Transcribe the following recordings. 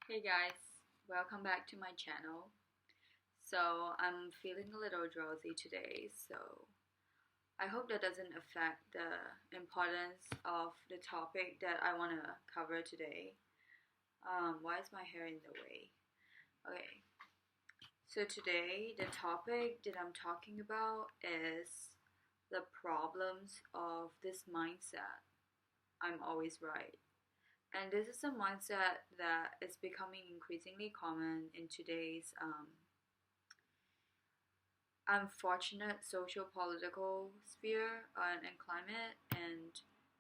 Hey guys, welcome back to my channel. So I'm feeling a little drowsy today, so I hope that doesn't affect the importance of the topic that I want to cover today. Why is my hair in the way? Okay, so today the topic that I'm talking about is the problems of this mindset. I'm always right. And this is a mindset that is becoming increasingly common in today's unfortunate socio-political sphere and climate, and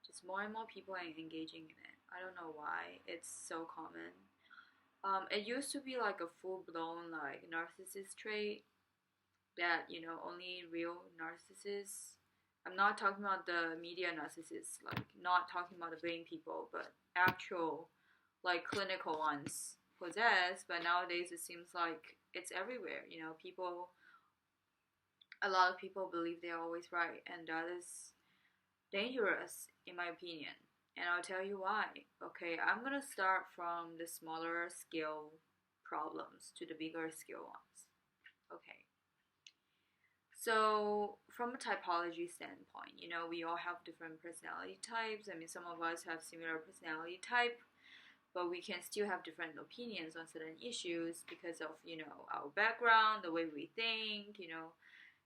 just more and more people are engaging in it. I don't know why it's so common. It used to be like a full-blown like narcissist trait that only real narcissists. I'm not talking about the media narcissists, like not talking about the brain people, but actual like clinical ones possess. But nowadays it seems like it's everywhere. A lot of people believe they're always right, and that is dangerous, in my opinion. And I'll tell you why. Okay, I'm gonna start from the smaller scale problems to the bigger scale ones. Okay, so from a typology standpoint, we all have different personality types. I mean, some of us have similar personality type, but we can still have different opinions on certain issues because of our background, the way we think,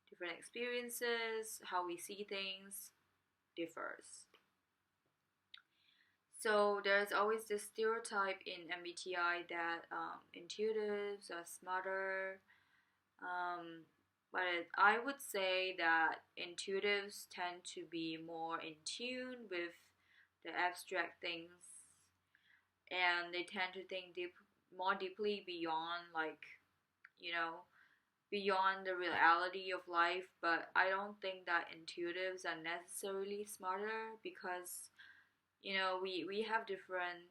different experiences, how we see things differs. So there's always this stereotype in MBTI that intuitives are smarter, but I would say that intuitives tend to be more in tune with the abstract things, and they tend to think more deeply beyond you know beyond the reality of life. But I don't think that intuitives are necessarily smarter because we have different,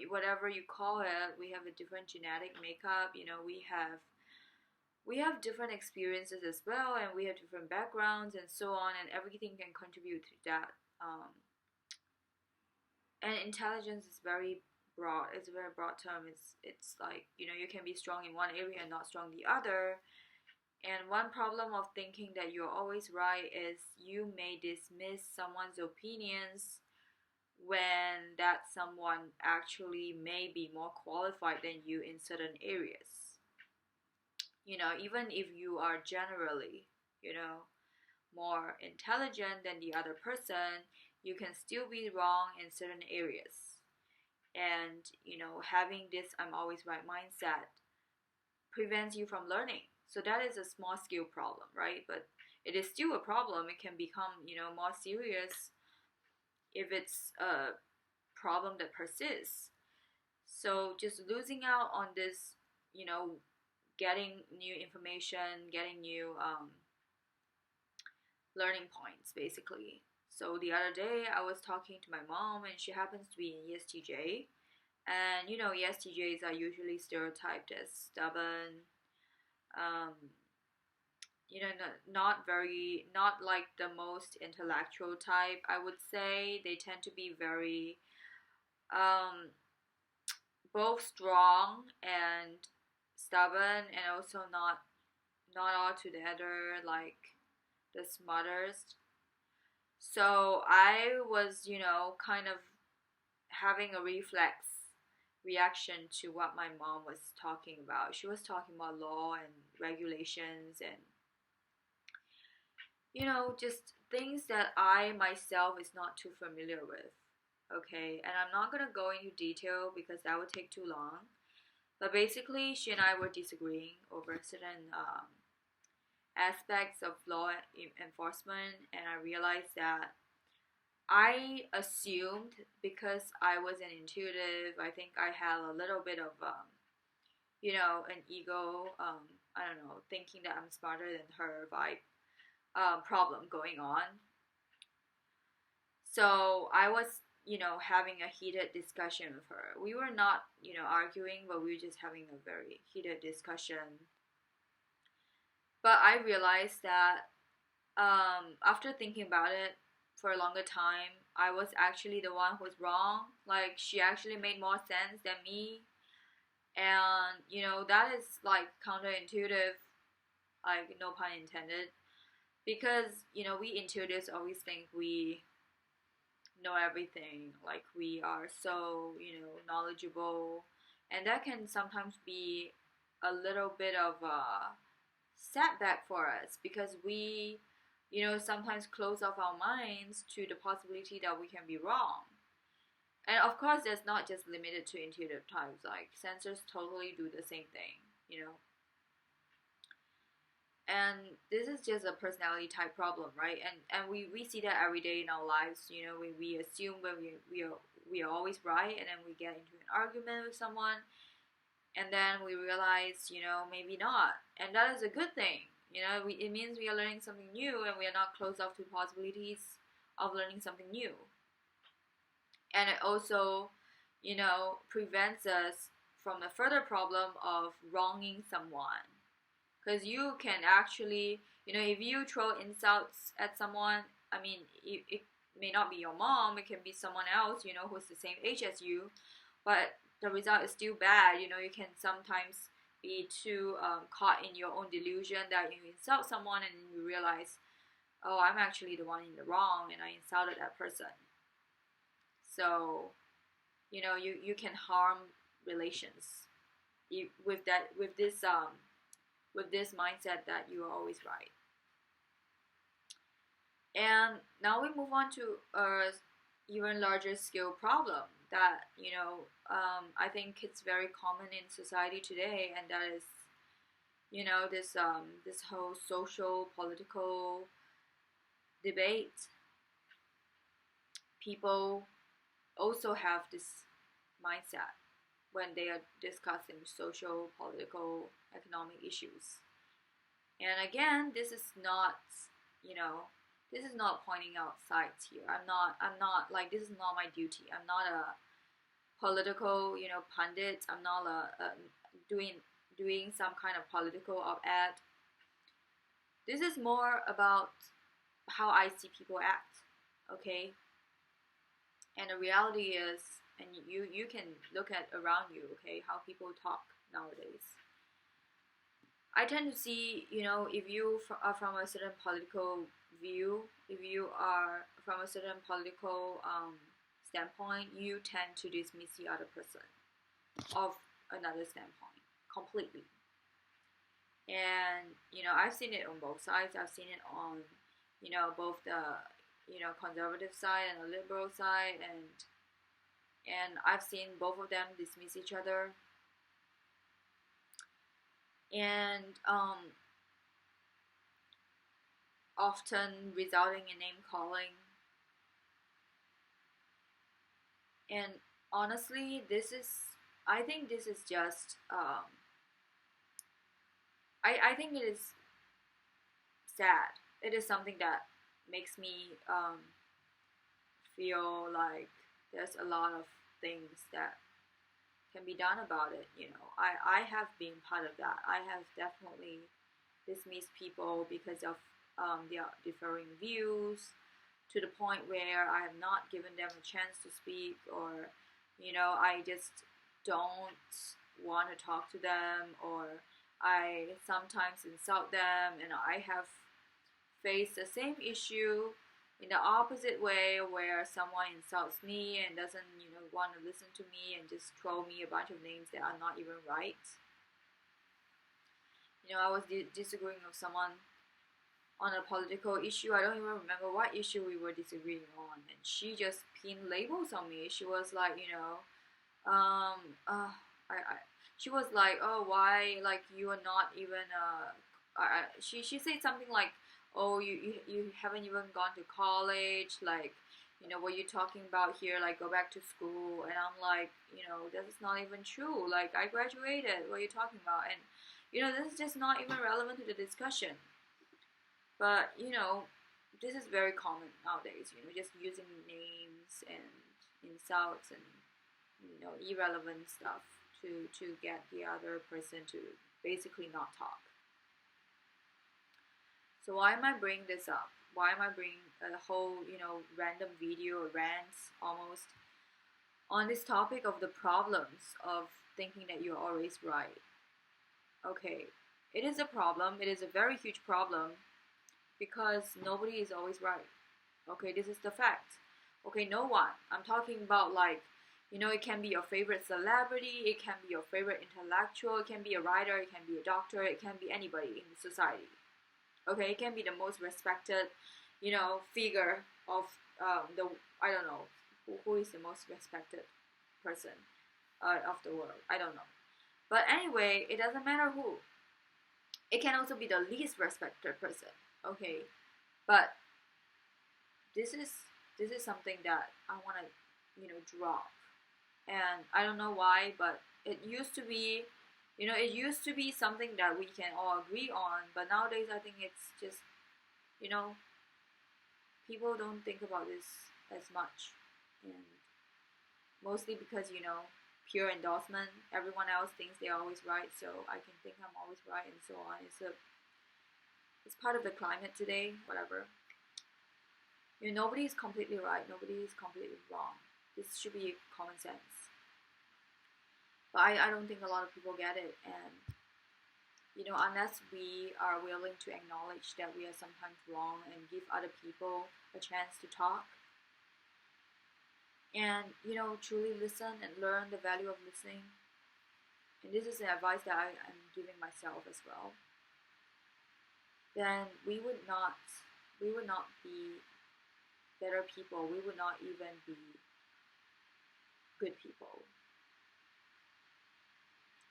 whatever you call it, we have a different genetic makeup. We have different experiences as well, and we have different backgrounds and so on, and everything can contribute to that. And intelligence is very broad. It's a very broad term. It's like you can be strong in one area and not strong in the other. And one problem of thinking that you're always right is you may dismiss someone's opinions when that someone actually may be more qualified than you in certain areas. Even if you are generally, more intelligent than the other person, you can still be wrong in certain areas. And, having this I'm always right mindset prevents you from learning. So that is a small scale problem, right? But it is still a problem. It can become, more serious if it's a problem that persists. So just losing out on this, getting new information, getting new learning points, basically. So the other day I was talking to my mom, and she happens to be in ESTJ. And ESTJs are usually stereotyped as stubborn, um, not like the most intellectual type. I would say they tend to be very um, both strong and stubborn, and also not altogether like the smartest. So I was, kind of having a reaction to what my mom was talking about. She was talking about law and regulations and just things that I myself is not too familiar with. Okay, and I'm not gonna go into detail because that would take too long. But basically, she and I were disagreeing over certain aspects of law enforcement, and I realized that I assumed because I was an intuitive, I think I had a little bit of, an ego, I don't know, thinking that I'm smarter than her vibe problem going on. So I was, having a heated discussion with her. We were not, arguing, but we were just having a very heated discussion. But I realized that after thinking about it for a longer time, I was actually the one who was wrong. Like, she actually made more sense than me. And, that is like counterintuitive, like, no pun intended. Because, we intuitives always think we know everything, like we are so, knowledgeable. And that can sometimes be a little bit of a setback for us because we, sometimes close off our minds to the possibility that we can be wrong. And of course, that's not just limited to intuitive types. Like, sensors totally do the same thing. And this is just a personality type problem, right? And we see that every day in our lives. We assume when we are always right, and then we get into an argument with someone, and then we realize, maybe not. And that is a good thing. It means we are learning something new, and we are not closed off to possibilities of learning something new. And it also, prevents us from the further problem of wronging someone. Because you can actually, if you throw insults at someone, I mean, it may not be your mom, it can be someone else, who's the same age as you, but the result is still bad. You can sometimes be too caught in your own delusion that you insult someone and then you realize, oh, I'm actually the one in the wrong and I insulted that person. So, you can harm relations with this mindset that you are always right. And now we move on to a even larger scale problem that I think it's very common in society today, and that is this whole social political debate. People also have this mindset when they are discussing social, political, economic issues. And again, this is not pointing out sides here. I'm not like, this is not my duty. I'm not a political, pundit. I'm not doing some kind of political op-ed. This is more about how I see people act, okay? And the reality is, and you can look at around you, okay, how people talk nowadays. I tend to see, if you are from a certain political view, if you are from a certain political standpoint, you tend to dismiss the other person of another standpoint completely. And, I've seen it on both sides. I've seen it on, both the, conservative side and the liberal side, and I've seen both of them dismiss each other. And often resulting in name calling. And honestly, I think this is just I think it is sad. It is something that makes me feel like there's a lot of things that can be done about it. I have been part of that. I have definitely dismissed people because of their differing views, to the point where I have not given them a chance to speak, or I just don't want to talk to them, or I sometimes insult them. And I have faced the same issue in the opposite way, where someone insults me and doesn't want to listen to me and just throw me a bunch of names that are not even right. I was disagreeing with someone on a political issue. I don't even remember what issue we were disagreeing on, and she just pinned labels on me. She was like, she was like, oh, why, like, you are not even she said something like, oh, you haven't even gone to college, like, what you talking about here, like, go back to school. And I'm like, this is not even true. Like, I graduated, what are you talking about? And this is just not even relevant to the discussion. But this is very common nowadays, just using names and insults and irrelevant stuff to get the other person to basically not talk. So why am I bringing this up? why am I bringing a whole, random video or rants almost on this topic of the problems of thinking that you're always right? Okay, it is a problem. It is a very huge problem because nobody is always right. Okay, this is the fact. Okay, no one. I'm talking about like, it can be your favorite celebrity, it can be your favorite intellectual, it can be a writer, it can be a doctor, it can be anybody in society. Okay, it can be the most respected, figure of the, I don't know, who is the most respected person of the world. I don't know. But anyway, it doesn't matter who. It can also be the least respected person. Okay, but this is something that I want to drop, and I don't know why, but it used to be, something that we can all agree on, but nowadays I think it's just, people don't think about this as much, and mostly because pure endorsement, everyone else thinks they're always right, so I can think I'm always right, and so on. It's part of the climate today, whatever. Nobody is completely right, nobody is completely wrong. This should be common sense. But I don't think a lot of people get it, and unless we are willing to acknowledge that we are sometimes wrong and give other people a chance to talk, and truly listen and learn the value of listening, and this is an advice that I am giving myself as well, then we would not be better people. We would not even be good people.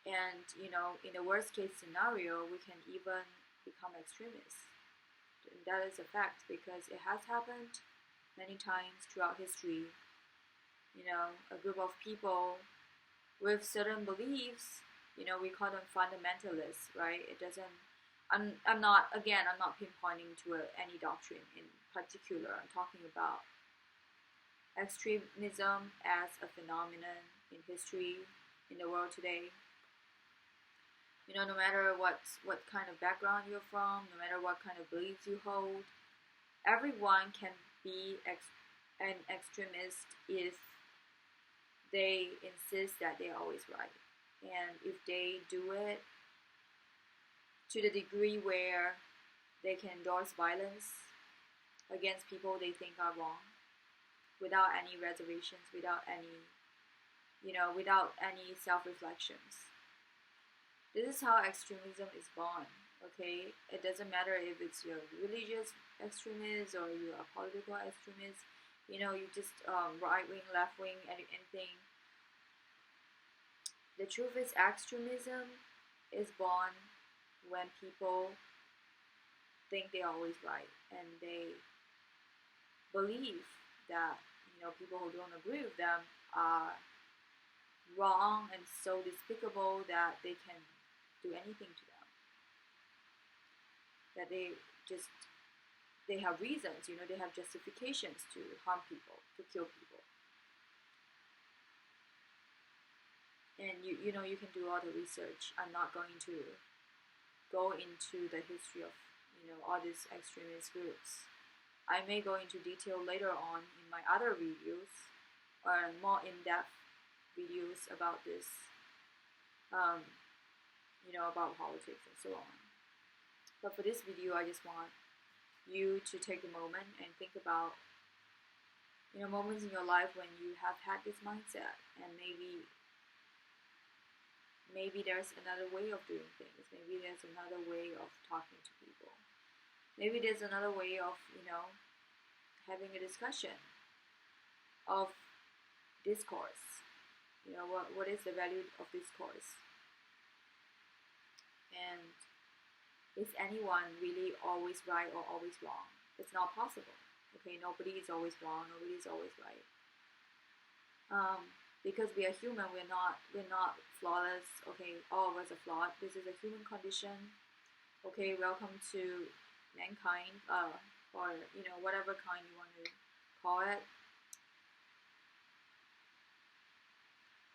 And in the worst case scenario, we can even become extremists. And that is a fact, because it has happened many times throughout history. A group of people with certain beliefs, we call them fundamentalists, right? It doesn't, I'm not pinpointing to any doctrine in particular. I'm talking about extremism as a phenomenon in history, in the world today. No matter what kind of background you're from, no matter what kind of beliefs you hold, everyone can be an extremist if they insist that they're always right. And if they do it to the degree where they can endorse violence against people they think are wrong, without any reservations, without any self-reflections. This is how extremism is born, okay? It doesn't matter if it's your religious extremist or you're a political extremist, you just right-wing, left-wing, anything. The truth is, extremism is born when people think they're always right, and they believe that people who don't agree with them are wrong and so despicable that they can do anything to them. That they have reasons, they have justifications to harm people, to kill people. And you can do all the research. I'm not going to go into the history of all these extremist groups. I may go into detail later on in my other videos, or more in-depth videos about this, about politics and so on. But for this video, I just want you to take a moment and think about, moments in your life when you have had this mindset, and maybe there's another way of doing things. Maybe there's another way of talking to people. Maybe there's another way of, having a discussion, of discourse. What is the value of discourse? And is anyone really always right or always wrong? It's not possible. Okay, nobody is always wrong, nobody is always right. Because we are human, we're not flawless. Okay, all of us are flawed. This is a human condition. Okay, welcome to mankind, or whatever kind you want to call it.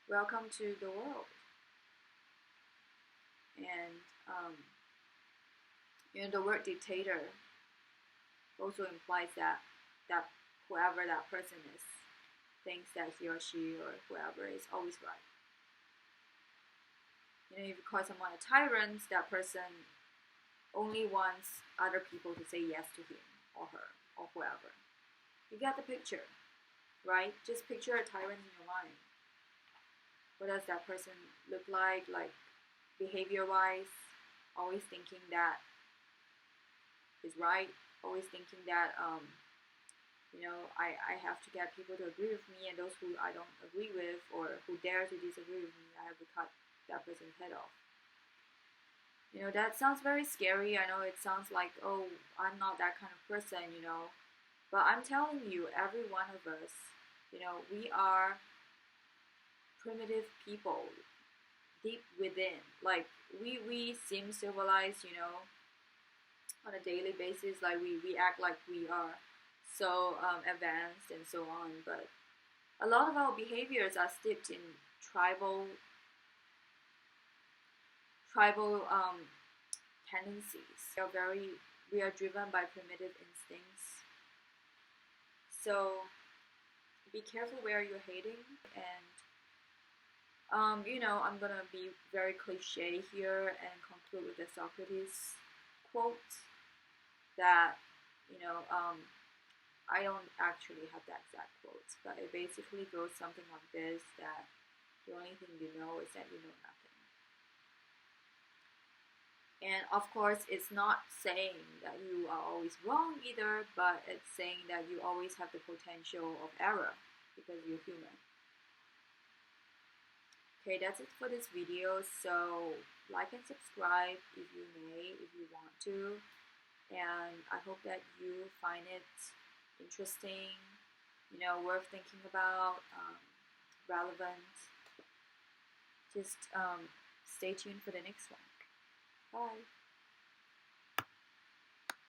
Welcome to the world. And the word dictator also implies that whoever that person is thinks that he or she or whoever is always right. If you call someone a tyrant, that person only wants other people to say yes to him or her or whoever. You get the picture, right? Just picture a tyrant in your mind. What does that person look like behavior-wise? Always thinking that is right. Always thinking that I have to get people to agree with me, and those who I don't agree with or who dare to disagree with me, I have to cut that person's head off. That sounds very scary. I know it sounds like, oh, I'm not that kind of person, but I'm telling you, every one of us, we are primitive people deep within. Like we seem civilized, on a daily basis. Like we act like we are so advanced and so on, but a lot of our behaviors are steeped in tribal tendencies. We are driven by primitive instincts. So be careful where you're heading. And I'm gonna be very cliche here and conclude with the Socrates quote that I don't actually have the exact quote, but it basically goes something like this: that the only thing you know is that you know nothing. And of course, it's not saying that you are always wrong either, but it's saying that you always have the potential of error because you're human. Okay, that's it for this video. So like and subscribe if you may, if you want to. And I hope that you find it interesting, worth thinking about, relevant. Just stay tuned for the next one. Bye.